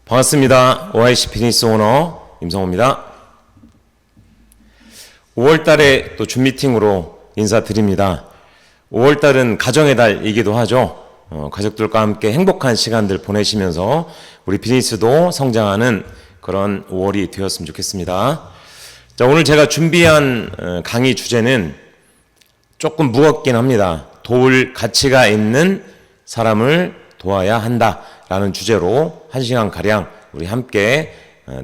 반갑습니다. OIC 비즈니스 오너 임성호입니다. 5월달에 또 줌 미팅으로 인사드립니다. 5월달은 가정의 달이기도 하죠. 가족들과 함께 행복한 시간들 보내시면서 우리 비즈니스도 성장하는 그런 5월이 되었으면 좋겠습니다. 자, 오늘 제가 준비한 강의 주제는 조금 무겁긴 합니다. 도울 가치가 있는 사람을 도와야 한다라는 주제로 1시간가량 우리 함께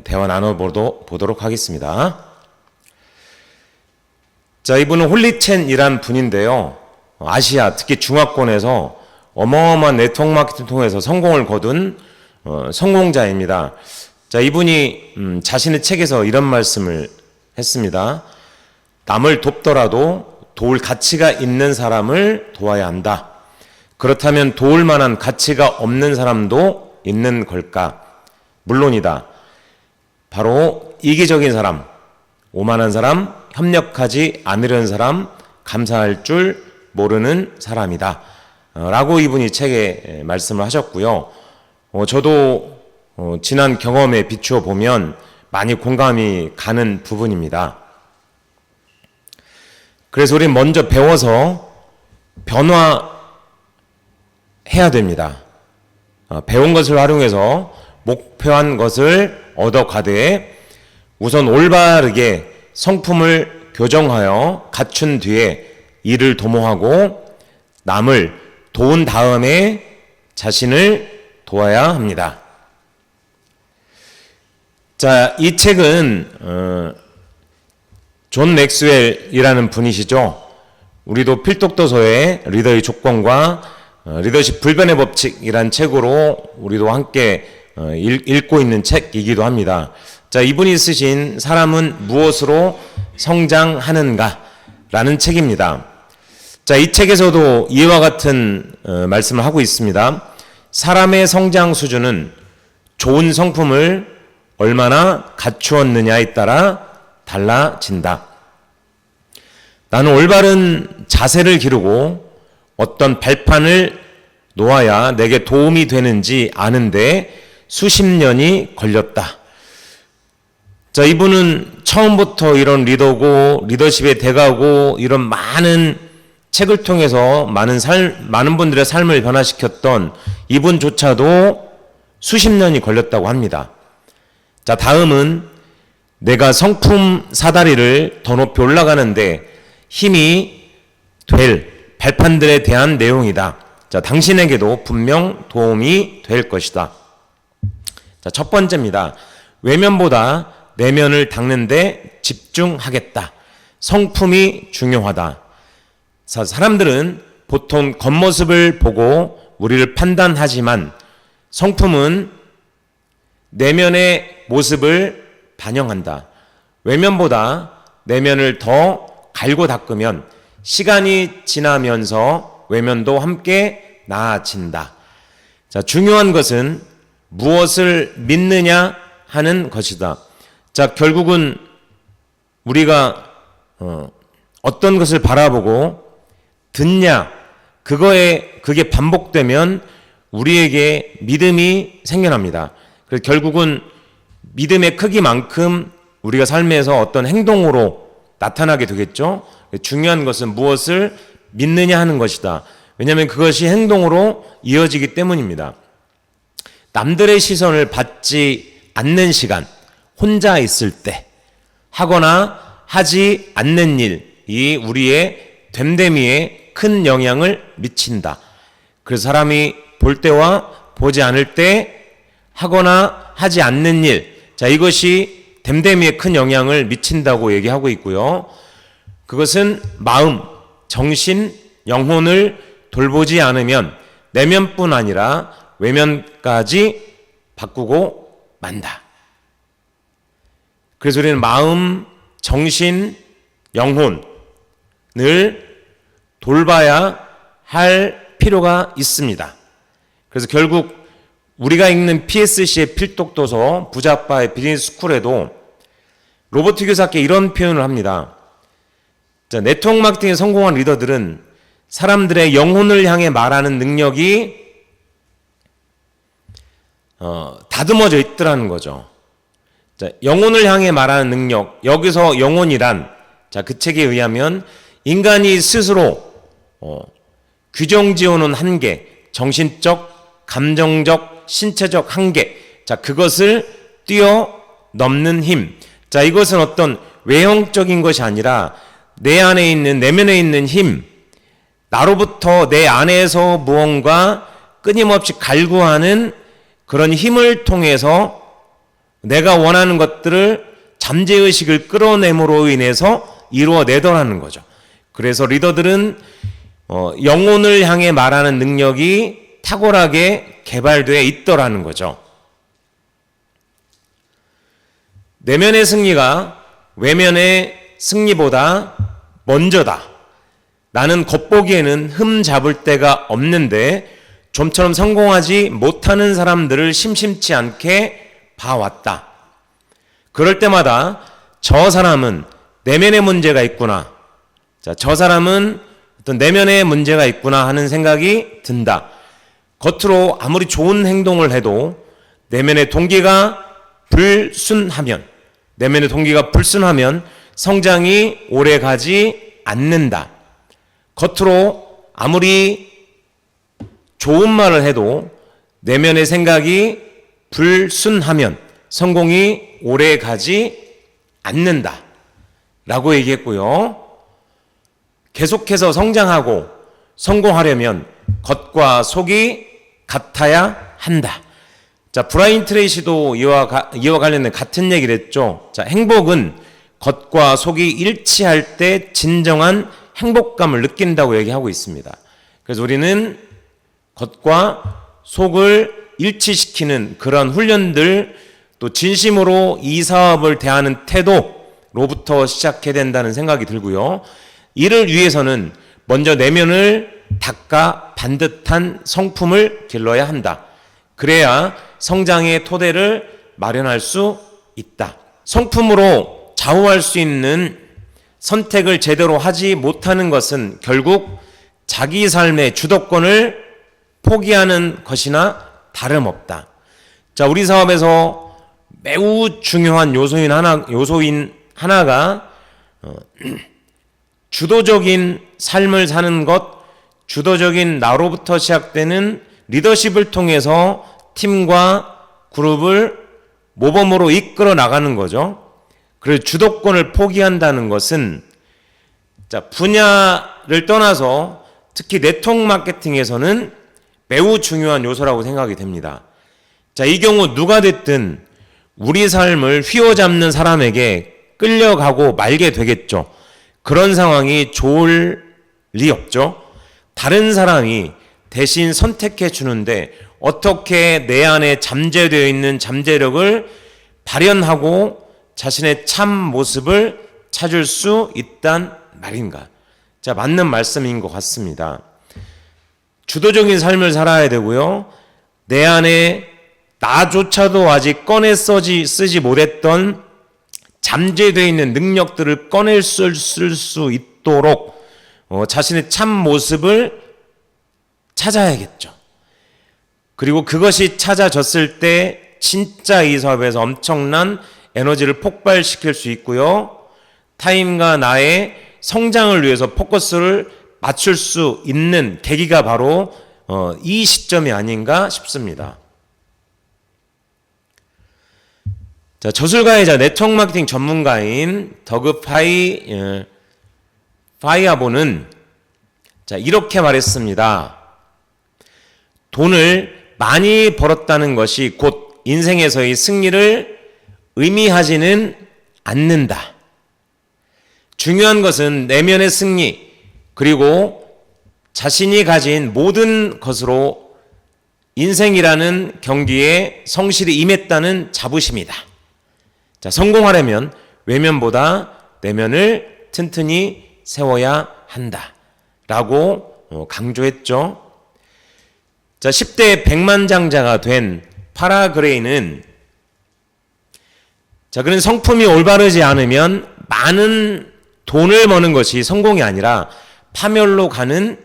대화 나눠보도록 하겠습니다. 자, 이분은 홀리첸이란 분인데요. 아시아, 특히 중화권에서 어마어마한 네트워크 마케팅 통해서 성공을 거둔 성공자입니다. 자, 이분이 자신의 책에서 이런 말씀을 했습니다. 남을 돕더라도 도울 가치가 있는 사람을 도와야 한다. 그렇다면 도울 만한 가치가 없는 사람도 있는 걸까? 물론이다. 바로 이기적인 사람, 오만한 사람, 협력하지 않으려는 사람, 감사할 줄 모르는 사람이다. 라고 이분이 책에 말씀을 하셨고요. 저도 지난 경험에 비추어 보면 많이 공감이 가는 부분입니다. 그래서 우리는 먼저 배워서 변화해야 됩니다. 배운 것을 활용해서 목표한 것을 얻어가되 우선 올바르게 성품을 교정하여 갖춘 뒤에 이를 도모하고 남을 도운 다음에 자신을 도와야 합니다. 자, 이 책은 존 맥스웰이라는 분이시죠. 우리도 필독도서의 리더의 조건과 리더십 불변의 법칙이란 책으로 우리도 함께 읽고 있는 책이기도 합니다. 자, 이분이 쓰신 사람은 무엇으로 성장하는가 라는 책입니다. 자, 이 책에서도 이와 같은 말씀을 하고 있습니다. 사람의 성장 수준은 좋은 성품을 얼마나 갖추었느냐에 따라 달라진다. 나는 올바른 자세를 기르고 어떤 발판을 놓아야 내게 도움이 되는지 아는데 수십 년이 걸렸다. 자, 이분은 처음부터 이런 리더고 리더십에 대가고 이런 많은 책을 통해서 많은 분들의 삶을 변화시켰던 이분조차도 수십 년이 걸렸다고 합니다. 자, 다음은 내가 성품 사다리를 더 높이 올라가는데 힘이 될 발판들에 대한 내용이다. 자, 당신에게도 분명 도움이 될 것이다. 자, 첫 번째입니다. 외면보다 내면을 닦는데 집중하겠다. 성품이 중요하다. 자, 사람들은 보통 겉모습을 보고 우리를 판단하지만 성품은 내면의 모습을 반영한다. 외면보다 내면을 더 갈고 닦으면 시간이 지나면서 외면도 함께 나아진다. 자, 중요한 것은 무엇을 믿느냐 하는 것이다. 자, 결국은 우리가 어떤 것을 바라보고 듣냐, 그게 반복되면 우리에게 믿음이 생겨납니다. 그래서 결국은 믿음의 크기만큼 우리가 삶에서 어떤 행동으로 나타나게 되겠죠. 중요한 것은 무엇을 믿느냐 하는 것이다. 왜냐하면 그것이 행동으로 이어지기 때문입니다. 남들의 시선을 받지 않는 시간, 혼자 있을 때 하거나 하지 않는 일이 우리의 됨됨이에 큰 영향을 미친다. 그래서 사람이 볼 때와 보지 않을 때 하거나 하지 않는 일, 자, 이것이 됨됨이에 큰 영향을 미친다고 얘기하고 있고요. 그것은 마음, 정신, 영혼을 돌보지 않으면 내면뿐 아니라 외면까지 바꾸고 만다. 그래서 우리는 마음, 정신, 영혼을 돌봐야 할 필요가 있습니다. 그래서 결국 우리가 읽는 PSC의 필독도서 부자빠의 비즈니스 스쿨에도 로버트 교사께 이런 표현을 합니다. 자, 네트워크 마케팅에 성공한 리더들은 사람들의 영혼을 향해 말하는 능력이 다듬어져 있더라는 거죠. 자, 영혼을 향해 말하는 능력, 여기서 영혼이란, 자, 그 책에 의하면 인간이 스스로 규정지어놓은 한계, 정신적, 감정적, 신체적 한계, 자, 그것을 뛰어넘는 힘. 자, 이것은 어떤 외형적인 것이 아니라 내 안에 있는, 내면에 있는 힘, 나로부터 내 안에서 무언가 끊임없이 갈구하는 그런 힘을 통해서 내가 원하는 것들을 잠재의식을 끌어내므로 인해서 이루어내더라는 거죠. 그래서 리더들은 영혼을 향해 말하는 능력이 탁월하게 개발되어 있더라는 거죠. 내면의 승리가 외면의 승리보다 먼저다. 나는 겉보기에는 흠 잡을 데가 없는데 좀처럼 성공하지 못하는 사람들을 심심치 않게 봐왔다. 그럴 때마다 저 사람은 내면의 문제가 있구나. 자, 저 사람은 어떤 내면의 문제가 있구나 하는 생각이 든다. 겉으로 아무리 좋은 행동을 해도 내면의 동기가 불순하면 성장이 오래 가지 않는다. 겉으로 아무리 좋은 말을 해도 내면의 생각이 불순하면 성공이 오래 가지 않는다. 라고 얘기했고요. 계속해서 성장하고 성공하려면 겉과 속이 같아야 한다. 자, 브라이언 트레이시도 이와 관련된 같은 얘기를 했죠. 자, 행복은 겉과 속이 일치할 때 진정한 행복감을 느낀다고 얘기하고 있습니다. 그래서 우리는 겉과 속을 일치시키는 그런 훈련들, 또 진심으로 이 사업을 대하는 태도로부터 시작해야 된다는 생각이 들고요. 이를 위해서는 먼저 내면을 닦아 반듯한 성품을 길러야 한다. 그래야 성장의 토대를 마련할 수 있다. 성품으로 좌우할 수 있는 선택을 제대로 하지 못하는 것은 결국 자기 삶의 주도권을 포기하는 것이나 다름없다. 자, 우리 사업에서 매우 중요한 요소인 하나가 주도적인 삶을 사는 것, 주도적인 나로부터 시작되는 리더십을 통해서 팀과 그룹을 모범으로 이끌어 나가는 거죠. 그래서 주도권을 포기한다는 것은, 자, 분야를 떠나서 특히 네트워크 마케팅에서는 매우 중요한 요소라고 생각이 됩니다. 자, 이 경우 누가 됐든 우리 삶을 휘어잡는 사람에게 끌려가고 말게 되겠죠. 그런 상황이 좋을 리 없죠. 다른 사람이 대신 선택해 주는데 어떻게 내 안에 잠재되어 있는 잠재력을 발현하고 자신의 참 모습을 찾을 수 있단 말인가. 자, 맞는 말씀인 것 같습니다. 주도적인 삶을 살아야 되고요. 내 안에 나조차도 아직 꺼내 쓰지 못했던 잠재되어 있는 능력들을 꺼낼 쓸 수 있도록 자신의 참 모습을 찾아야겠죠. 그리고 그것이 찾아졌을 때 진짜 이 사업에서 엄청난 에너지를 폭발시킬 수 있고요. 타인과 나의 성장을 위해서 포커스를 맞출 수 있는 계기가 바로 이 시점이 아닌가 싶습니다. 자, 저술가이자 네트워크 마케팅 전문가인 더그 파이아보는 자, 이렇게 말했습니다. 돈을 많이 벌었다는 것이 곧 인생에서의 승리를 의미하지는 않는다. 중요한 것은 내면의 승리, 그리고 자신이 가진 모든 것으로 인생이라는 경기에 성실히 임했다는 자부심이다. 자, 성공하려면 외면보다 내면을 튼튼히 세워야 한다. 라고 강조했죠. 자, 10대 백만장자가 된 파라그레이는, 자, 그런 성품이 올바르지 않으면 많은 돈을 버는 것이 성공이 아니라 파멸로 가는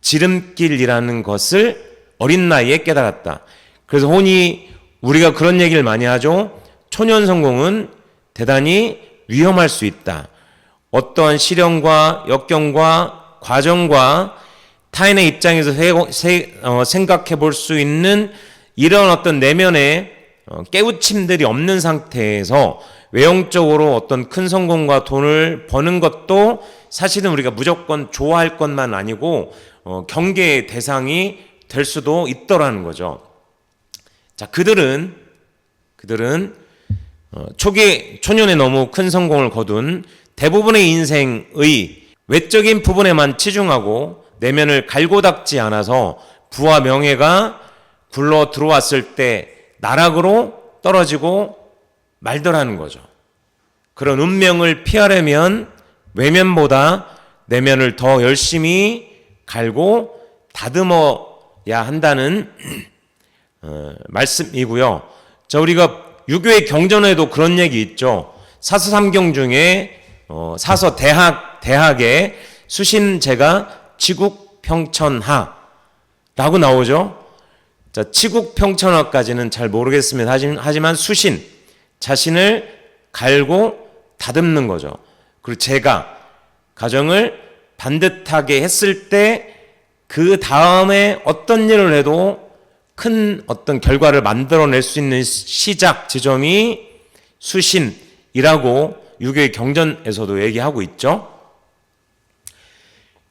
지름길이라는 것을 어린 나이에 깨달았다. 그래서 혼이 우리가 그런 얘기를 많이 하죠. 초년 성공은 대단히 위험할 수 있다. 어떠한 시련과 역경과 과정과 타인의 입장에서 생각해 볼 수 있는 이런 어떤 내면의 깨우침들이 없는 상태에서 외형적으로 어떤 큰 성공과 돈을 버는 것도 사실은 우리가 무조건 좋아할 것만 아니고 경계의 대상이 될 수도 있더라는 거죠. 자, 그들은 초년에 너무 큰 성공을 거둔 대부분의 인생의 외적인 부분에만 치중하고 내면을 갈고 닦지 않아서 부와 명예가 굴러 들어왔을 때 나락으로 떨어지고 말더라는 거죠. 그런 운명을 피하려면 외면보다 내면을 더 열심히 갈고 다듬어야 한다는 말씀이고요. 자, 우리가 유교의 경전에도 그런 얘기 있죠. 사서삼경 중에 사서 대학의 수신제가 치국평천하라고 나오죠. 자, 치국평천하까지는 잘 모르겠습니다. 하지만 수신, 자신을 갈고 다듬는 거죠. 그리고 제가 가정을 반듯하게 했을 때 그 다음에 어떤 일을 해도 큰 어떤 결과를 만들어낼 수 있는 시작 지점이 수신이라고 유교의 경전에서도 얘기하고 있죠.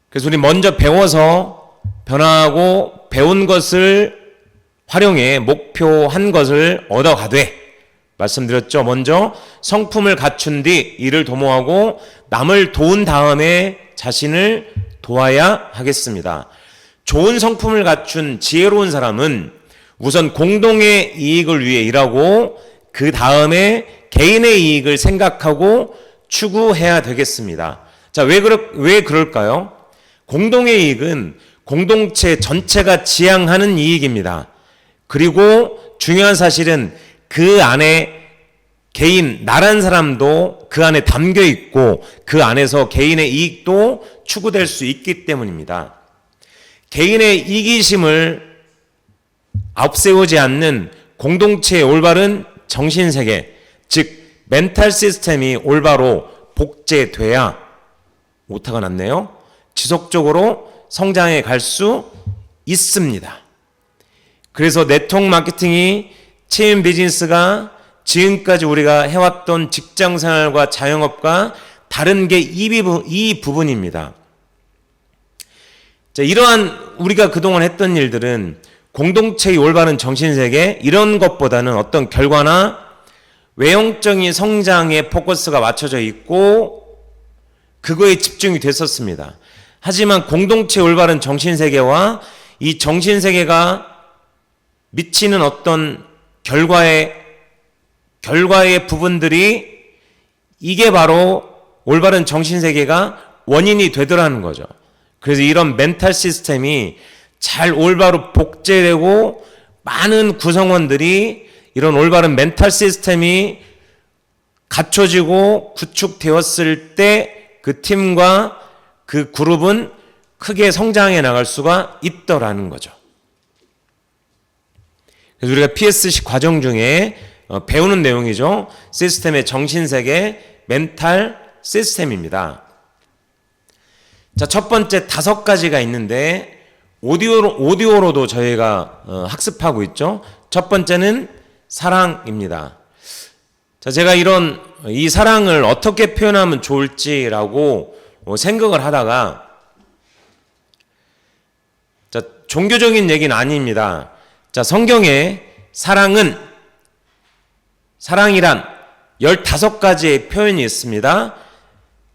그래서 우리 먼저 배워서 변화하고 배운 것을 활용해 목표한 것을 얻어가되 말씀드렸죠. 먼저 성품을 갖춘 뒤 이를 도모하고 남을 도운 다음에 자신을 도와야 하겠습니다. 좋은 성품을 갖춘 지혜로운 사람은 우선 공동의 이익을 위해 일하고 그 다음에 개인의 이익을 생각하고 추구해야 되겠습니다. 자, 왜 그럴까요? 공동의 이익은 공동체 전체가 지향하는 이익입니다. 그리고 중요한 사실은 그 안에 개인, 나란 사람도 그 안에 담겨 있고 그 안에서 개인의 이익도 추구될 수 있기 때문입니다. 개인의 이기심을 앞세우지 않는 공동체의 올바른 정신세계, 즉 멘탈 시스템이 올바로 복제돼야 오타가 났네요. 지속적으로 성장해 갈 수 있습니다. 그래서 네트워크 마케팅이 체인 비즈니스가 지금까지 우리가 해왔던 직장생활과 자영업과 다른 게 이 부분입니다. 자, 이러한 우리가 그동안 했던 일들은 공동체의 올바른 정신세계 이런 것보다는 어떤 결과나 외형적인 성장에 포커스가 맞춰져 있고 그거에 집중이 됐었습니다. 하지만 공동체의 올바른 정신세계와 이 정신세계가 미치는 어떤 결과의 부분들이 이게 바로 올바른 정신세계가 원인이 되더라는 거죠. 그래서 이런 멘탈 시스템이 잘 올바로 복제되고 많은 구성원들이 이런 올바른 멘탈 시스템이 갖춰지고 구축되었을 때 그 팀과 그 그룹은 크게 성장해 나갈 수가 있더라는 거죠. 그래서 우리가 PSC 과정 중에 배우는 내용이죠. 시스템의 정신세계, 멘탈 시스템입니다. 자, 첫 번째 5가지가 있는데 오디오로도 저희가 학습하고 있죠. 첫 번째는 사랑입니다. 자, 제가 이 사랑을 어떻게 표현하면 좋을지라고 생각을 하다가, 자, 종교적인 얘기는 아닙니다. 자, 성경에 사랑이란 15가지의 표현이 있습니다.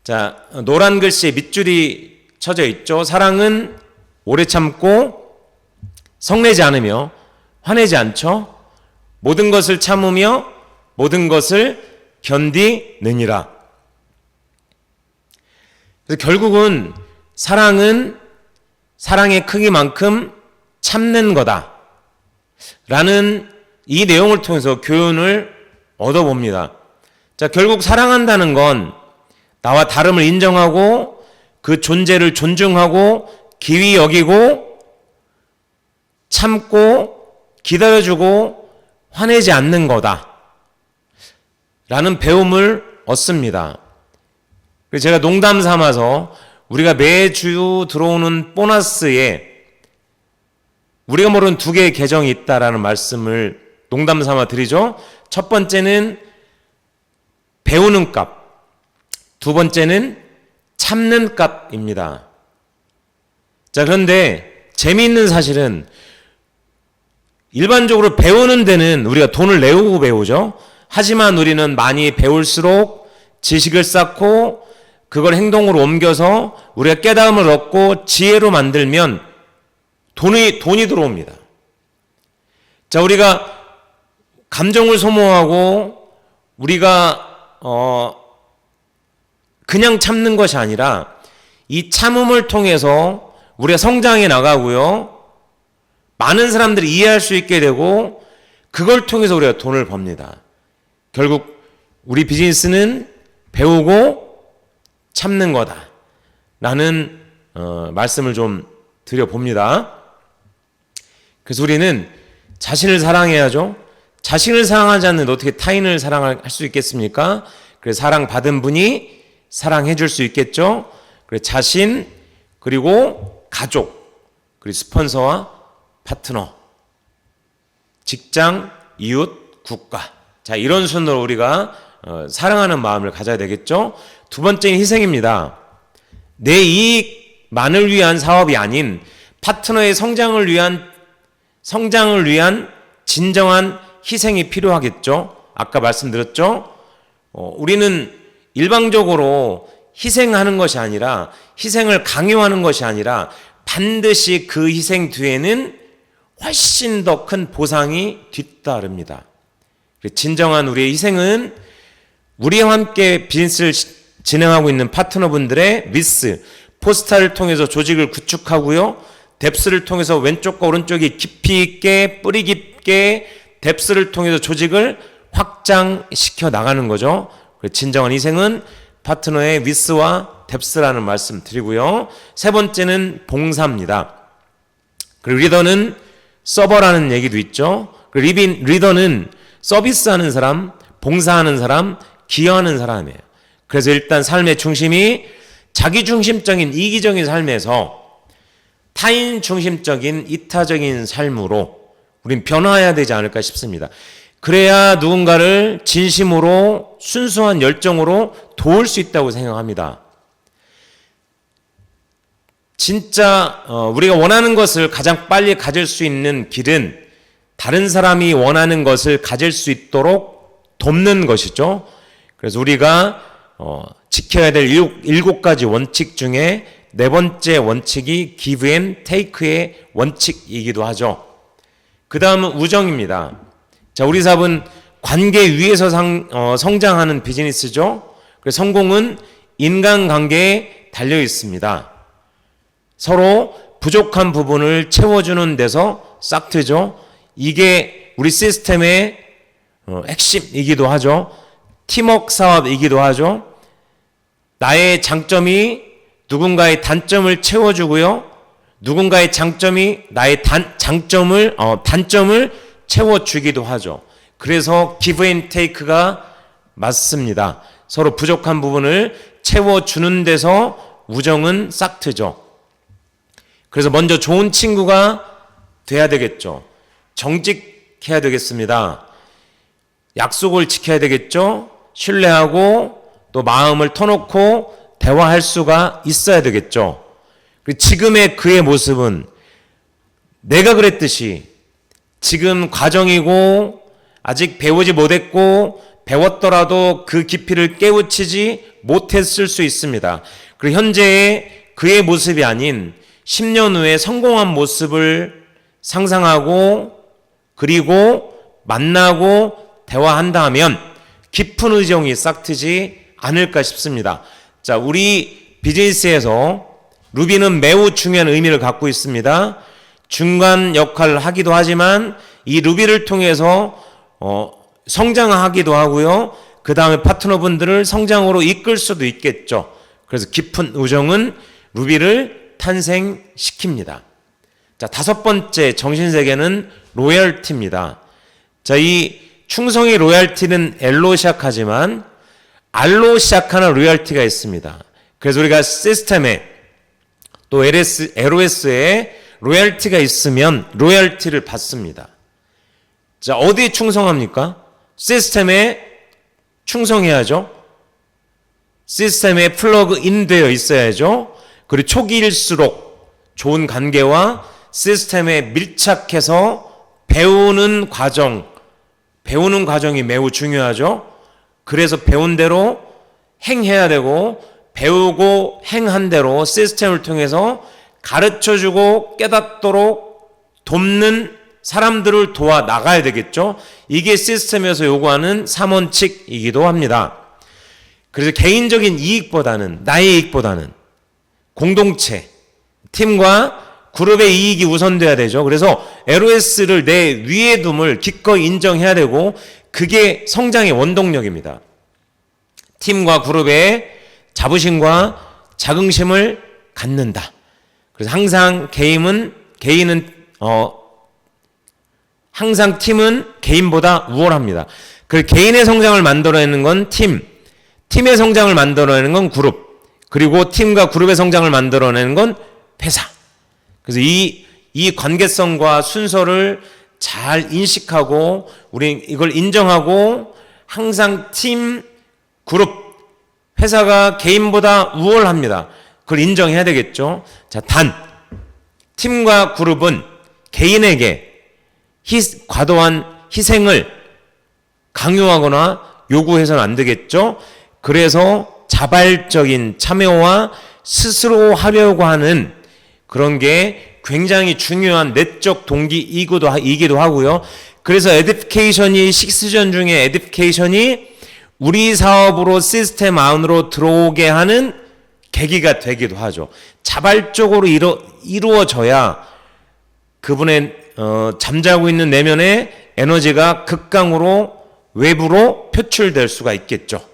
자, 노란 글씨에 밑줄이 쳐져 있죠. 사랑은 오래 참고 성내지 않으며 화내지 않죠. 모든 것을 참으며 모든 것을 견디느니라. 그래서 결국은 사랑은 사랑의 크기만큼 참는 거다 라는 이 내용을 통해서 교훈을 얻어봅니다. 자, 결국 사랑한다는 건 나와 다름을 인정하고 그 존재를 존중하고 기위 여기고 참고 기다려주고 화내지 않는 거다 라는 배움을 얻습니다. 그래서 제가 농담 삼아서 우리가 매주 들어오는 보너스에 우리가 모르는 두 개의 계정이 있다라는 말씀을 농담 삼아 드리죠. 첫 번째는 배우는 값, 두 번째는 참는 값입니다. 자, 그런데 재미있는 사실은 일반적으로 배우는 데는 우리가 돈을 내고 배우죠. 하지만 우리는 많이 배울수록 지식을 쌓고 그걸 행동으로 옮겨서 우리가 깨달음을 얻고 지혜로 만들면 돈이 들어옵니다. 자, 우리가 감정을 소모하고 우리가 그냥 참는 것이 아니라 이 참음을 통해서 우리가 성장해 나가고요. 많은 사람들이 이해할 수 있게 되고 그걸 통해서 우리가 돈을 법니다. 결국 우리 비즈니스는 배우고 참는 거다 라는 말씀을 좀 드려봅니다. 그래서 우리는 자신을 사랑해야죠. 자신을 사랑하지 않는데 어떻게 타인을 사랑할 수 있겠습니까? 그래서 사랑받은 분이 사랑해 줄 수 있겠죠. 그래서 자신, 그리고 가족, 그리고 스폰서와 파트너, 직장, 이웃, 국가. 자, 이런 순으로 우리가 사랑하는 마음을 가져야 되겠죠. 두 번째는 희생입니다. 내 이익만을 위한 사업이 아닌 파트너의 성장을 위한 진정한 희생이 필요하겠죠. 아까 말씀드렸죠. 우리는 일방적으로 희생하는 것이 아니라, 희생을 강요하는 것이 아니라 반드시 그 희생 뒤에는 훨씬 더 큰 보상이 뒤따릅니다. 진정한 우리의 희생은 우리와 함께 비즈니스를 진행하고 있는 파트너분들의 미스, 포스타를 통해서 조직을 구축하고요. 뎁스를 통해서 왼쪽과 오른쪽이 깊이 있게, 뿌리 깊게 뎁스를 통해서 조직을 확장시켜 나가는 거죠. 진정한 희생은 파트너의 미스와 뎁스라는 말씀 드리고요. 세 번째는 봉사입니다. 그리고 리더는 서버라는 얘기도 있죠. 그리고 리더는 서비스하는 사람, 봉사하는 사람, 기여하는 사람이에요. 그래서 일단 삶의 중심이 자기중심적인 이기적인 삶에서 타인 중심적인 이타적인 삶으로 우린 변화해야 되지 않을까 싶습니다. 그래야 누군가를 진심으로 순수한 열정으로 도울 수 있다고 생각합니다. 진짜 우리가 원하는 것을 가장 빨리 가질 수 있는 길은 다른 사람이 원하는 것을 가질 수 있도록 돕는 것이죠. 그래서 우리가 지켜야 될 7가지 원칙 중에 네 번째 원칙이 give and take의 원칙이기도 하죠. 그 다음은 우정입니다. 자, 우리 사업은 관계 위에서 성장하는 비즈니스죠. 그래서 성공은 인간관계에 달려 있습니다. 서로 부족한 부분을 채워주는 데서 싹트죠. 이게 우리 시스템의 핵심이기도 하죠. 팀워크 사업이기도 하죠. 나의 장점이 누군가의 단점을 채워주고요. 누군가의 장점이 나의 단점을 채워주기도 하죠. 그래서 give and take가 맞습니다. 서로 부족한 부분을 채워주는 데서 우정은 싹트죠. 그래서 먼저 좋은 친구가 돼야 되겠죠. 정직해야 되겠습니다. 약속을 지켜야 되겠죠. 신뢰하고 또 마음을 터놓고 대화할 수가 있어야 되겠죠. 지금의 그의 모습은 내가 그랬듯이 지금 과정이고 아직 배우지 못했고 배웠더라도 그 깊이를 깨우치지 못했을 수 있습니다. 그리고 현재의 그의 모습이 아닌 10년 후에 성공한 모습을 상상하고 그리고 만나고 대화한다 하면 깊은 의정이 싹트지 않을까 싶습니다. 자, 우리 비즈니스에서 루비는 매우 중요한 의미를 갖고 있습니다. 중간 역할을 하기도 하지만 이 루비를 통해서 성장하기도 하고요. 그 다음에 파트너분들을 성장으로 이끌 수도 있겠죠. 그래서 깊은 우정은 루비를 탄생시킵니다. 자, 다섯 번째 정신세계는 로열티입니다. 자, 이 충성의 로얄티는 L로 시작하지만 R로 시작하는 로얄티가 있습니다. 그래서 우리가 시스템에 또 LOS에 로얄티가 있으면 로얄티를 받습니다. 자, 어디에 충성합니까? 시스템에 충성해야죠. 시스템에 플러그인 되어 있어야죠. 그리고 초기일수록 좋은 관계와 시스템에 밀착해서 배우는 과정이 매우 중요하죠. 그래서 배운 대로 행해야 되고 배우고 행한 대로 시스템을 통해서 가르쳐주고 깨닫도록 돕는 사람들을 도와 나가야 되겠죠. 이게 시스템에서 요구하는 3원칙이기도 합니다. 그래서 개인적인 이익보다는 나의 이익보다는 공동체, 팀과 그룹의 이익이 우선돼야 되죠. 그래서 LOS를 내 위에 둠을 기꺼이 인정해야 되고 그게 성장의 원동력입니다. 팀과 그룹의 자부심과 자긍심을 갖는다. 그래서 항상 항상 팀은 개인보다 우월합니다. 그 개인의 성장을 만들어내는 건 팀의 성장을 만들어내는 건 그룹, 그리고 팀과 그룹의 성장을 만들어내는 건 회사. 그래서 이 관계성과 순서를 잘 인식하고 우리 이걸 인정하고 항상 팀, 그룹, 회사가 개인보다 우월합니다. 그걸 인정해야 되겠죠. 자, 팀과 그룹은 개인에게 과도한 희생을 강요하거나 요구해서는 안 되겠죠. 그래서 자발적인 참여와 스스로 하려고 하는 그런 게 굉장히 중요한 내적 동기이기도 하고요. 그래서 에디피케이션이 식스전 중에 에디피케이션이 우리 사업으로 시스템 안으로 들어오게 하는 계기가 되기도 하죠. 자발적으로 이루어져야 그분의 잠자고 있는 내면의 에너지가 극강으로 외부로 표출될 수가 있겠죠.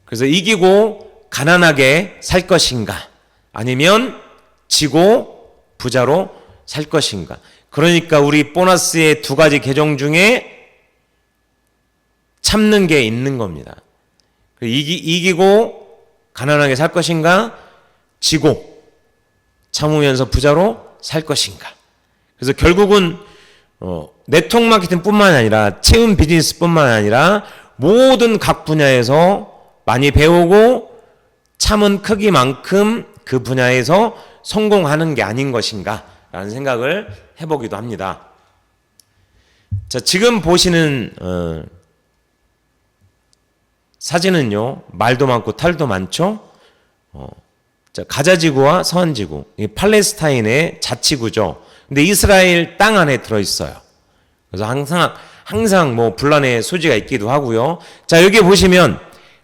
그래서 이기고 가난하게 살 것인가 아니면 지고 부자로 살 것인가. 그러니까 우리 보너스의 두 가지 계정 중에 참는 게 있는 겁니다. 이기고 가난하게 살 것인가, 지고 참으면서 부자로 살 것인가. 그래서 결국은 네트워크 마케팅뿐만 아니라 체험 비즈니스뿐만 아니라 모든 각 분야에서 많이 배우고 참은 크기만큼 그 분야에서 성공하는 게 아닌 것인가 라는 생각을 해보기도 합니다. 자, 지금 보시는 사진은요, 말도 많고 탈도 많죠. 자, 가자지구와 서한지구, 팔레스타인의 자치구죠. 근데 이스라엘 땅 안에 들어있어요. 그래서 항상 뭐 분란의 소지가 있기도 하고요. 자, 여기 보시면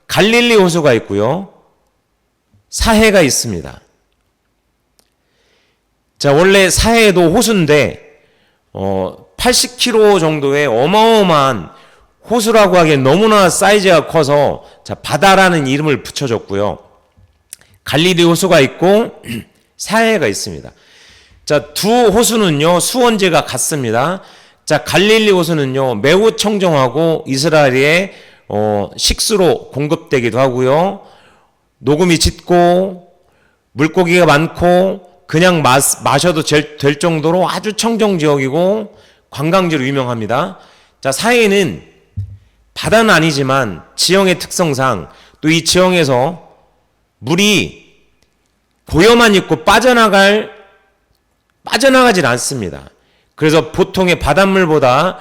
갈릴리 호수가 있고요, 사해가 있습니다. 자, 원래 사해도 호수인데 80km 정도의 어마어마한 호수라고 하기엔 너무나 사이즈가 커서 자, 바다라는 이름을 붙여줬고요. 갈릴리 호수가 있고 사해가 있습니다. 자, 두 호수는요, 수원지가 같습니다. 자, 갈릴리 호수는요, 매우 청정하고 이스라엘의 식수로 공급되기도 하고요. 녹음이 짙고 물고기가 많고 그냥 마셔도 될 정도로 아주 청정 지역이고 관광지로 유명합니다. 자, 사해는 바다는 아니지만 지형의 특성상 또 이 지형에서 물이 고여만 있고 빠져나가질 않습니다. 그래서 보통의 바닷물보다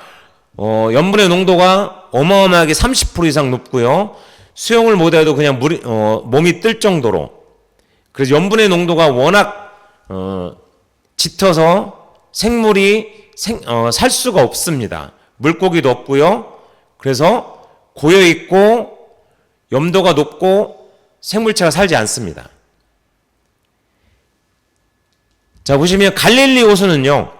염분의 농도가 어마어마하게 30% 이상 높고요. 수영을 못해도 그냥 몸이 뜰 정도로. 그래서 염분의 농도가 워낙 짙어서 생물이 살 수가 없습니다. 물고기도 없고요. 그래서 고여있고 염도가 높고 생물체가 살지 않습니다. 자, 보시면 갈릴리 호수는요,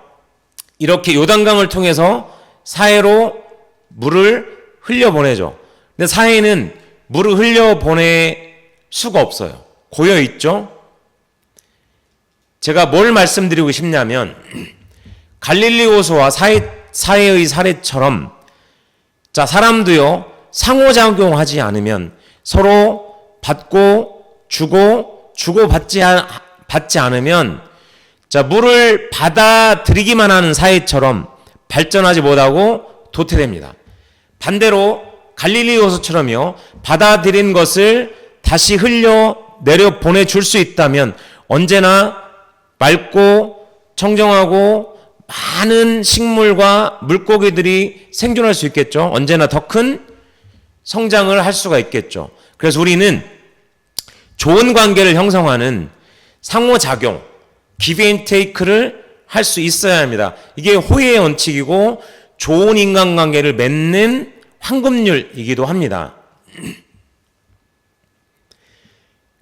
이렇게 요단강을 통해서 사해로 물을 흘려보내죠. 근데 사해는 물을 흘려보낼 수가 없어요. 고여있죠. 제가 뭘 말씀드리고 싶냐면 갈릴리 호수와 사회의 사례처럼 자, 사람도요, 상호작용하지 않으면 서로 받고 주고받지 않으면 자, 물을 받아들이기만 하는 사회처럼 발전하지 못하고 도태됩니다. 반대로 갈릴리 호수처럼요, 받아들인 것을 다시 흘려 내려 보내줄 수 있다면 언제나 맑고 청정하고 많은 식물과 물고기들이 생존할 수 있겠죠. 언제나 더 큰 성장을 할 수가 있겠죠. 그래서 우리는 좋은 관계를 형성하는 상호작용, give and take를 할 수 있어야 합니다. 이게 호혜의 원칙이고 좋은 인간관계를 맺는 황금률이기도 합니다.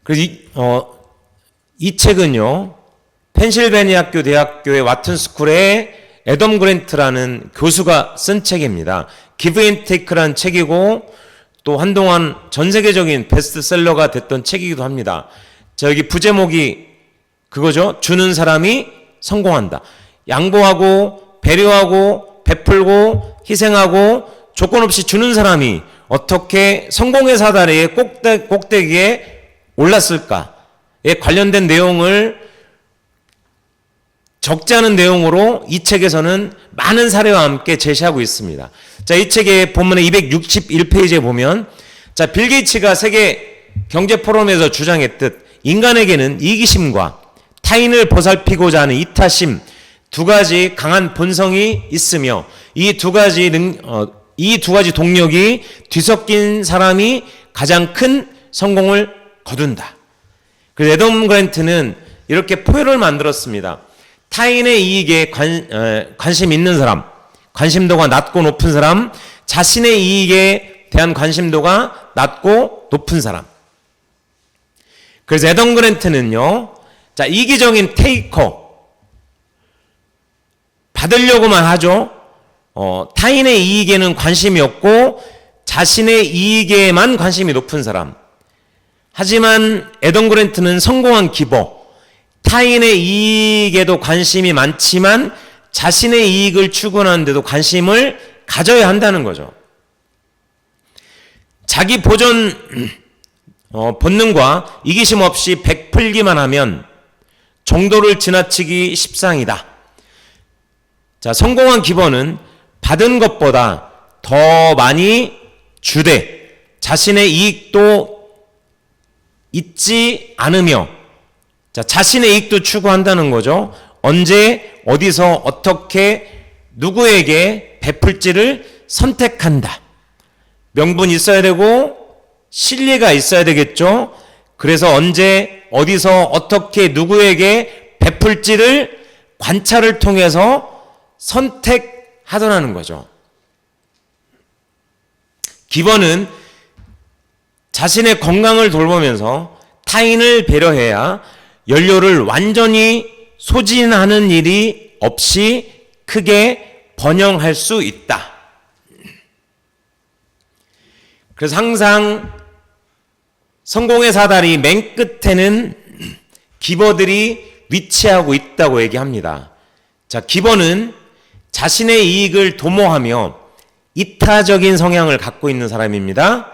그래서 이 책은요, 펜실베니아주 대학교의 와튼스쿨의 애덤 그랜트라는 교수가 쓴 책입니다. Give and Take라는 책이고 또 한동안 전 세계적인 베스트셀러가 됐던 책이기도 합니다. 자, 여기 부제목이 그거죠. 주는 사람이 성공한다. 양보하고 배려하고 베풀고 희생하고 조건 없이 주는 사람이 어떻게 성공의 사다리의 꼭대기에 올랐을까에 관련된 내용을 적지 않은 내용으로 이 책에서는 많은 사례와 함께 제시하고 있습니다. 자, 이 책의 본문의 261페이지에 보면 자, 빌 게이츠가 세계 경제 포럼에서 주장했듯 인간에게는 이기심과 타인을 보살피고자 하는 이타심 두 가지 강한 본성이 있으며 이 두 가지 동력이 뒤섞인 사람이 가장 큰 성공을 거둔다. 그래서 애덤 그랜트는 이렇게 포효를 만들었습니다. 타인의 이익에 관심 있는 사람, 관심도가 낮고 높은 사람, 자신의 이익에 대한 관심도가 낮고 높은 사람. 그래서 애덤 그랜트는요, 자, 이기적인 테이커, 받으려고만 하죠. 타인의 이익에는 관심이 없고 자신의 이익에만 관심이 높은 사람. 하지만 애덤 그랜트는 성공한 기버, 타인의 이익에도 관심이 많지만 자신의 이익을 추구하는 데도 관심을 가져야 한다는 거죠. 자기 보존 본능과 이기심 없이 베풀기만 하면 정도를 지나치기 십상이다. 자, 성공한 기버는 받은 것보다 더 많이 주되 자신의 이익도 잊지 않으며 자, 자신의 이익도 추구한다는 거죠. 언제 어디서 어떻게 누구에게 베풀지를 선택한다. 명분이 있어야 되고 신뢰가 있어야 되겠죠. 그래서 언제 어디서 어떻게 누구에게 베풀지를 관찰을 통해서 선택하더라는 거죠. 기버는 자신의 건강을 돌보면서 타인을 배려해야 연료를 완전히 소진하는 일이 없이 크게 번영할 수 있다. 그래서 항상 성공의 사다리 맨 끝에는 기버들이 위치하고 있다고 얘기합니다. 자, 기버는 자신의 이익을 도모하며 이타적인 성향을 갖고 있는 사람입니다.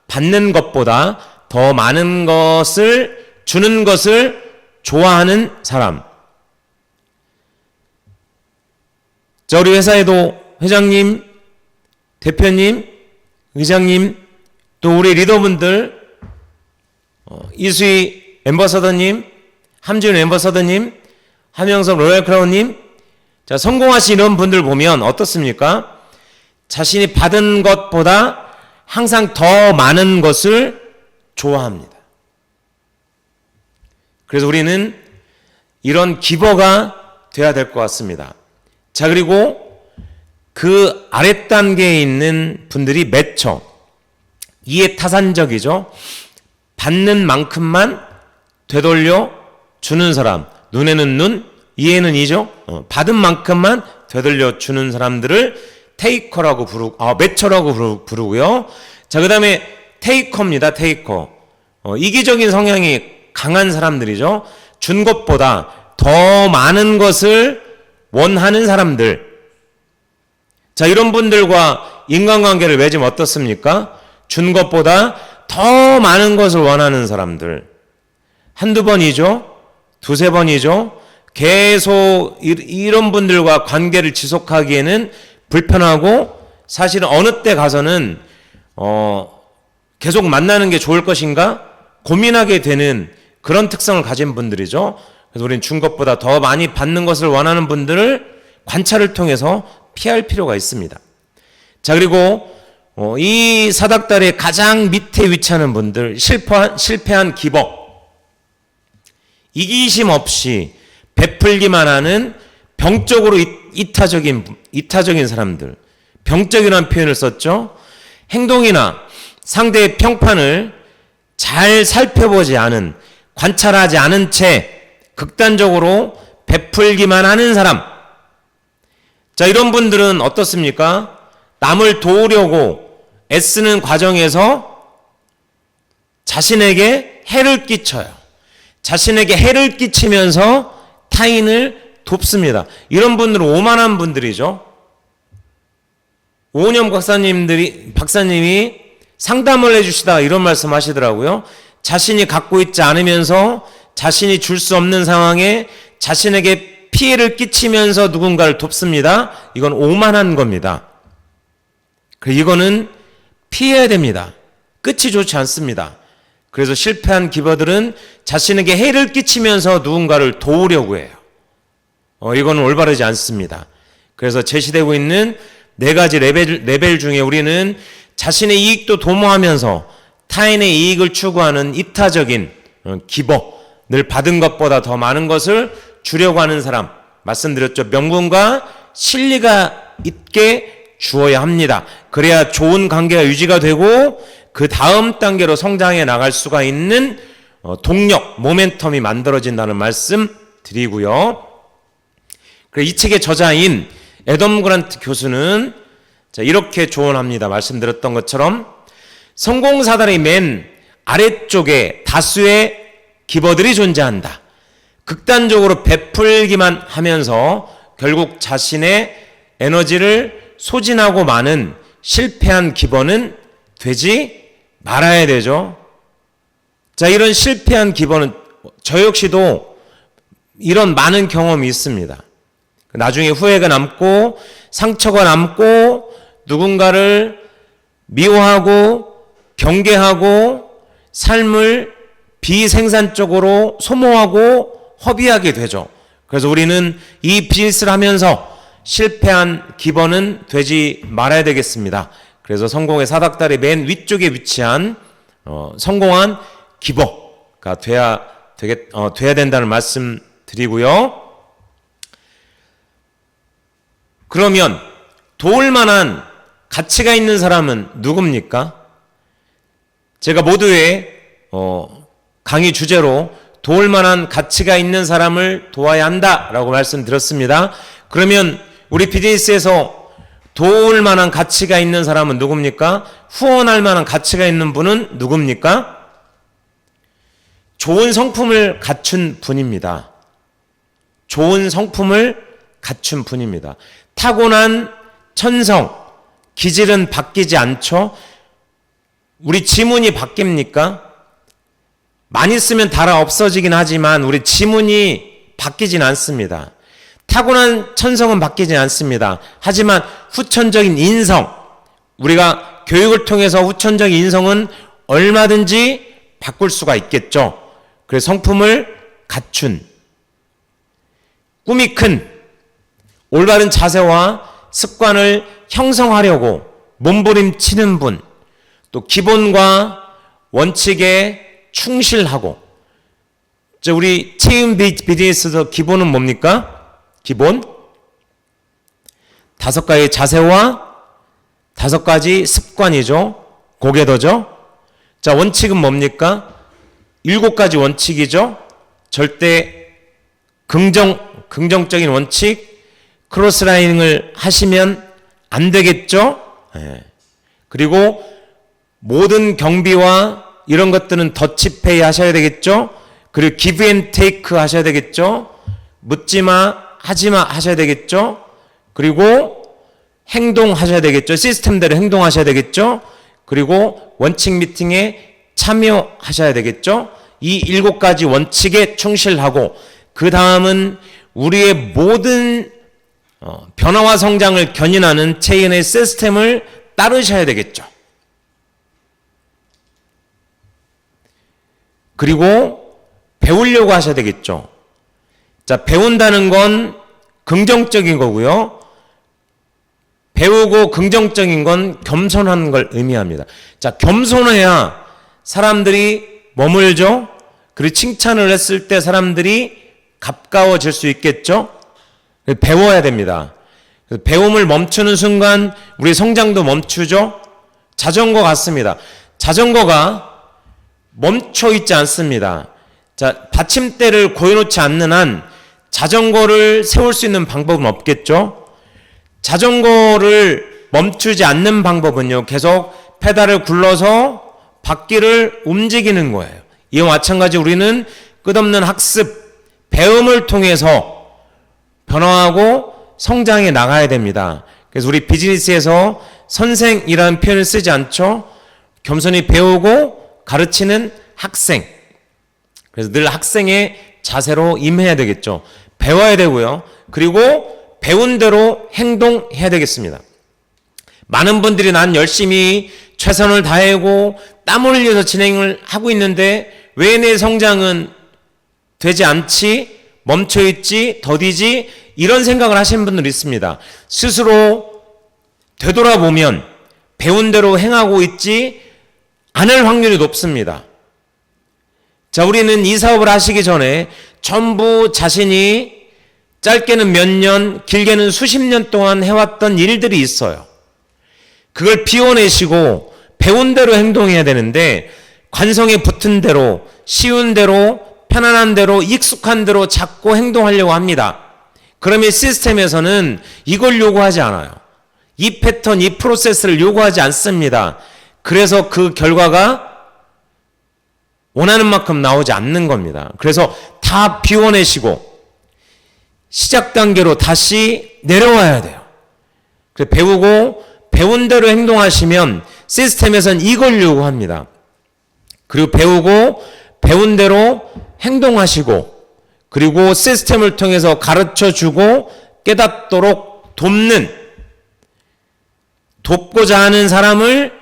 받는 것보다 더 많은 것을 주는 것을 좋아하는 사람. 자, 우리 회사에도 회장님, 대표님, 의장님, 또 우리 리더분들, 이수희 엠버서더님, 함지훈 엠버서더님, 함영섭 로얄크라운님, 자, 성공하시는 분들 보면 어떻습니까? 자신이 받은 것보다 항상 더 많은 것을 좋아합니다. 그래서 우리는 이런 기버가 돼야 될 것 같습니다. 자, 그리고 그 아랫단계에 있는 분들이 매처, 이해타산적이죠. 받는 만큼만 되돌려 주는 사람, 눈에는 눈, 이해는 이죠. 받은 만큼만 되돌려 주는 사람들을 테이커라고 매처라고 부르고요. 자, 그 다음에 테이커입니다. 테이커. 이기적인 성향이 강한 사람들이죠. 준 것보다 더 많은 것을 원하는 사람들. 자, 이런 분들과 인간관계를 맺으면 어떻습니까? 준 것보다 더 많은 것을 원하는 사람들. 한두 번이죠? 두세 번이죠? 계속 이런 분들과 관계를 지속하기에는 불편하고 사실은 어느 때 가서는 계속 만나는 게 좋을 것인가 고민하게 되는 그런 특성을 가진 분들이죠. 그래서 우리는 준 것보다 더 많이 받는 것을 원하는 분들을 관찰을 통해서 피할 필요가 있습니다. 자, 그리고 이 사닥다리의 가장 밑에 위치하는 분들, 실패한 기버, 이기심 없이 베풀기만 하는 병적으로 이타적인 사람들, 병적이라는 표현을 썼죠. 행동이나 상대의 평판을 잘 살펴보지 않은, 관찰하지 않은 채 극단적으로 베풀기만 하는 사람. 자, 이런 분들은 어떻습니까? 남을 도우려고 애쓰는 과정에서 자신에게 해를 끼쳐요. 자신에게 해를 끼치면서 타인을 돕습니다. 이런 분들은 오만한 분들이죠. 오은영 박사님이 상담을 해주시다가 이런 말씀 하시더라고요. 자신이 갖고 있지 않으면서 자신이 줄 수 없는 상황에 자신에게 피해를 끼치면서 누군가를 돕습니다. 이건 오만한 겁니다. 이거는 피해야 됩니다. 끝이 좋지 않습니다. 그래서 실패한 기버들은 자신에게 해를 끼치면서 누군가를 도우려고 해요. 이거는 올바르지 않습니다. 그래서 제시되고 있는 네 가지 레벨 중에 우리는 자신의 이익도 도모하면서 타인의 이익을 추구하는 이타적인 기버, 늘 받은 것보다 더 많은 것을 주려고 하는 사람, 말씀드렸죠. 명분과 실리가 있게 주어야 합니다. 그래야 좋은 관계가 유지가 되고 그 다음 단계로 성장해 나갈 수가 있는 동력, 모멘텀이 만들어진다는 말씀 드리고요. 이 책의 저자인 애덤 그란트 교수는 이렇게 조언합니다. 말씀드렸던 것처럼 성공사다리 맨 아래쪽에 다수의 기버들이 존재한다. 극단적으로 베풀기만 하면서 결국 자신의 에너지를 소진하고 마는 실패한 기버는 되지 말아야 되죠. 자, 이런 실패한 기버는 저 역시도 이런 많은 경험이 있습니다. 나중에 후회가 남고 상처가 남고 누군가를 미워하고 경계하고 삶을 비생산적으로 소모하고 허비하게 되죠. 그래서 우리는 이 비즈니스를 하면서 실패한 기버는 되지 말아야 되겠습니다. 그래서 성공의 사닥다리 맨 위쪽에 위치한 성공한 기버가 돼야 된다는 말씀 드리고요. 그러면 도울 만한 가치가 있는 사람은 누굽니까? 제가 모두의 강의 주제로 도울 만한 가치가 있는 사람을 도와야 한다라고 말씀드렸습니다. 그러면 우리 비즈니스에서 도울 만한 가치가 있는 사람은 누굽니까? 후원할 만한 가치가 있는 분은 누굽니까? 좋은 성품을 갖춘 분입니다. 좋은 성품을 갖춘 분입니다. 타고난 천성, 기질은 바뀌지 않죠? 우리 지문이 바뀝니까? 많이 쓰면 달아 없어지긴 하지만 우리 지문이 바뀌진 않습니다. 타고난 천성은 바뀌지 않습니다. 하지만 후천적인 인성, 우리가 교육을 통해서 후천적인 인성은 얼마든지 바꿀 수가 있겠죠. 그래서 성품을 갖춘, 꿈이 큰, 올바른 자세와 습관을 형성하려고 몸부림치는 분, 또 기본과 원칙에 충실하고, 우리 체인 비즈니스에서 기본은 뭡니까? 기본 5가지 자세와 5가지 습관이죠. 고개도죠. 자, 원칙은 뭡니까? 7가지 원칙이죠. 절대 긍정적인 원칙, 크로스라이닝을 하시면 안 되겠죠. 그리고 모든 경비와 이런 것들은 더치페이 하셔야 되겠죠. 그리고 기브 앤 테이크 하셔야 되겠죠. 묻지마 하지마 하셔야 되겠죠. 그리고 행동하셔야 되겠죠. 시스템대로 행동하셔야 되겠죠. 그리고 원칙 미팅에 참여하셔야 되겠죠. 이 7가지 원칙에 충실하고 그 다음은 우리의 모든 변화와 성장을 견인하는 체인의 시스템을 따르셔야 되겠죠. 그리고 배우려고 하셔야 되겠죠. 자, 배운다는 건 긍정적인 거고요. 배우고 긍정적인 건 겸손한 걸 의미합니다. 자, 겸손해야 사람들이 머물죠. 그리고 칭찬을 했을 때 사람들이 가까워질 수 있겠죠. 배워야 됩니다. 배움을 멈추는 순간 우리 성장도 멈추죠. 자전거 같습니다. 자전거가 멈춰 있지 않습니다. 자, 받침대를 고여놓지 않는 한 자전거를 세울 수 있는 방법은 없겠죠. 자전거를 멈추지 않는 방법은요, 계속 페달을 굴러서 바퀴를 움직이는 거예요. 이와 마찬가지 우리는 끝없는 학습, 배움을 통해서 변화하고 성장해 나가야 됩니다. 그래서 우리 비즈니스에서 선생이라는 표현을 쓰지 않죠. 겸손히 배우고 가르치는 학생. 그래서 늘 학생의 자세로 임해야 되겠죠. 배워야 되고요. 그리고 배운 대로 행동해야 되겠습니다. 많은 분들이 난 열심히 최선을 다하고 땀을 흘려서 진행을 하고 있는데 왜 내 성장은 되지 않지? 멈춰있지? 더디지? 이런 생각을 하시는 분들이 있습니다. 스스로 되돌아보면 배운 대로 행하고 있지 않을 확률이 높습니다. 자, 우리는 이 사업을 하시기 전에 전부 자신이 짧게는 몇 년, 길게는 수십 년 동안 해왔던 일들이 있어요. 그걸 비워내시고 배운 대로 행동해야 되는데 관성에 붙은 대로, 쉬운 대로, 편안한 대로, 익숙한 대로 자꾸 행동하려고 합니다. 그러면 시스템에서는 이걸 요구하지 않아요. 이 패턴, 이 프로세스를 요구하지 않습니다. 그래서 그 결과가 원하는 만큼 나오지 않는 겁니다. 그래서 다 비워내시고 시작 단계로 다시 내려와야 돼요. 그래서 배우고 배운 대로 행동하시면 시스템에서는 이걸 요구합니다. 그리고 배우고 배운 대로 행동하시고 그리고 시스템을 통해서 가르쳐주고 깨닫도록 돕고자 하는 사람을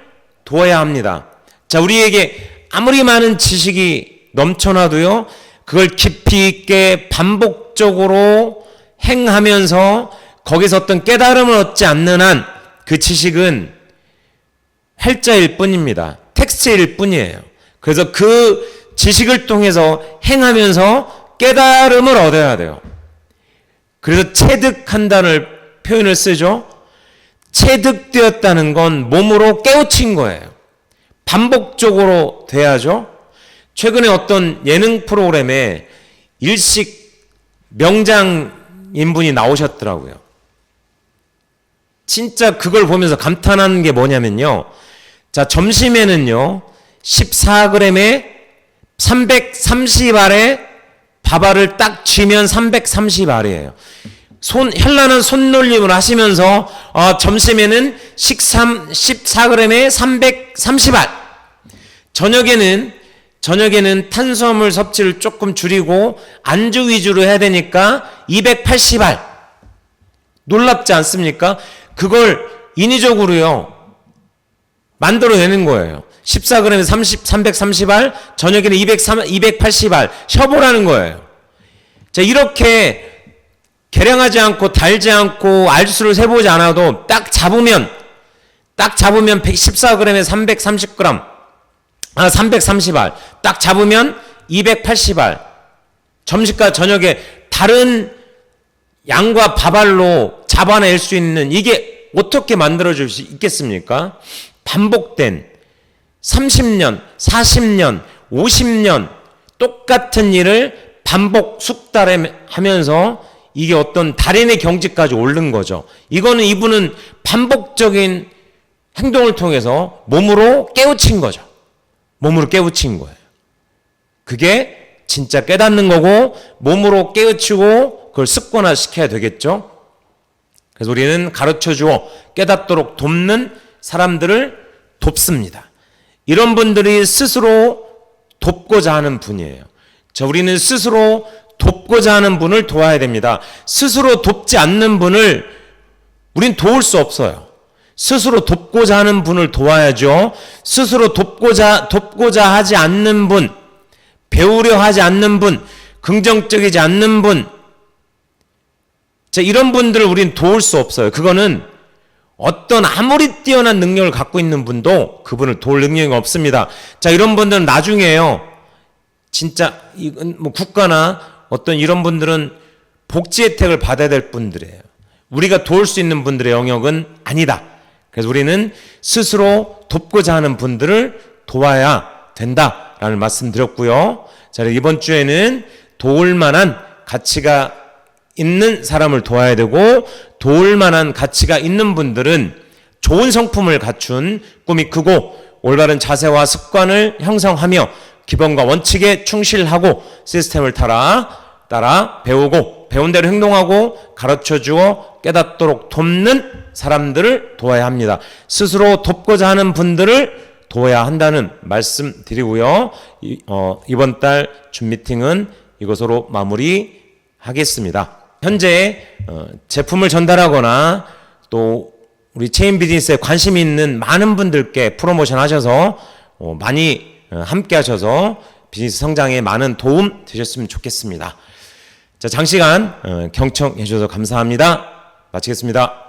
도와야 합니다. 자, 우리에게 아무리 많은 지식이 넘쳐나도요, 그걸 깊이 있게 반복적으로 행하면서 거기서 어떤 깨달음을 얻지 않는 한 그 지식은 활자일 뿐입니다. 텍스트일 뿐이에요. 그래서 그 지식을 통해서 행하면서 깨달음을 얻어야 돼요. 그래서 체득한다는 표현을 쓰죠. 체득되었다는 건 몸으로 깨우친 거예요. 반복적으로 돼야죠. 최근에 어떤 예능 프로그램에 일식 명장인분이 나오셨더라고요. 진짜 그걸 보면서 감탄하는 게 뭐냐면요. 자, 점심에는요, 14g에 330알에 밥알을 딱 쥐면 330알이에요. 현란한 손놀림을 하시면서, 점심에는 14g에 330알. 저녁에는 탄수화물 섭취를 조금 줄이고 안주 위주로 해야 되니까 280알. 놀랍지 않습니까? 그걸 인위적으로요, 만들어내는 거예요. 14g에 330알, 저녁에는 280알, 쉬어보라는 거예요. 자, 이렇게 계량하지 않고, 달지 않고, 알수를 세보지 않아도 딱 잡으면 14g에 330g, 330알, 딱 잡으면 280알. 점심과 저녁에 다른 양과 밥알로 잡아낼 수 있는, 이게 어떻게 만들어질 수 있겠습니까? 반복된 30년, 40년, 50년 똑같은 일을 반복 숙달하면서 이게 어떤 달인의 경지까지 오른 거죠. 이분은 반복적인 행동을 통해서 몸으로 깨우친 거죠. 몸으로 깨우친 거예요. 그게 진짜 깨닫는 거고, 몸으로 깨우치고 그걸 습관화시켜야 되겠죠. 그래서 우리는 가르쳐 주어 깨닫도록 돕는 사람들을 돕습니다. 이런 분들이 스스로 돕고자 하는 분이에요. 우리는 스스로 돕고자 하는 분을 도와야 됩니다. 스스로 돕지 않는 분을 우린 도울 수 없어요. 스스로 돕고자 하는 분을 도와야죠. 스스로 돕고자 하지 않는 분, 배우려 하지 않는 분, 긍정적이지 않는 분, 이런 분들을 우린 도울 수 없어요. 그거는 어떤 아무리 뛰어난 능력을 갖고 있는 분도 그분을 도울 능력이 없습니다. 이런 분들은 나중에요. 진짜 이건 뭐 국가나 어떤 이런 분들은 복지 혜택을 받아야 될 분들이에요. 우리가 도울 수 있는 분들의 영역은 아니다. 그래서 우리는 스스로 돕고자 하는 분들을 도와야 된다라는 말씀 드렸고요. 이번 주에는 도울 만한 가치가 있는 사람을 도와야 되고, 도울 만한 가치가 있는 분들은 좋은 성품을 갖춘 꿈이 크고 올바른 자세와 습관을 형성하며 기본과 원칙에 충실하고 시스템을 따라 배우고 배운 대로 행동하고 가르쳐 주어 깨닫도록 돕는 사람들을 도와야 합니다. 스스로 돕고자 하는 분들을 도와야 한다는 말씀 드리고요. 이번 달 줌 미팅은 이것으로 마무리하겠습니다. 현재 제품을 전달하거나 또 우리 체인 비즈니스에 관심 있는 많은 분들께 프로모션 하셔서 많이 함께 하셔서 비즈니스 성장에 많은 도움 되셨으면 좋겠습니다. 장시간 경청해 주셔서 감사합니다. 마치겠습니다.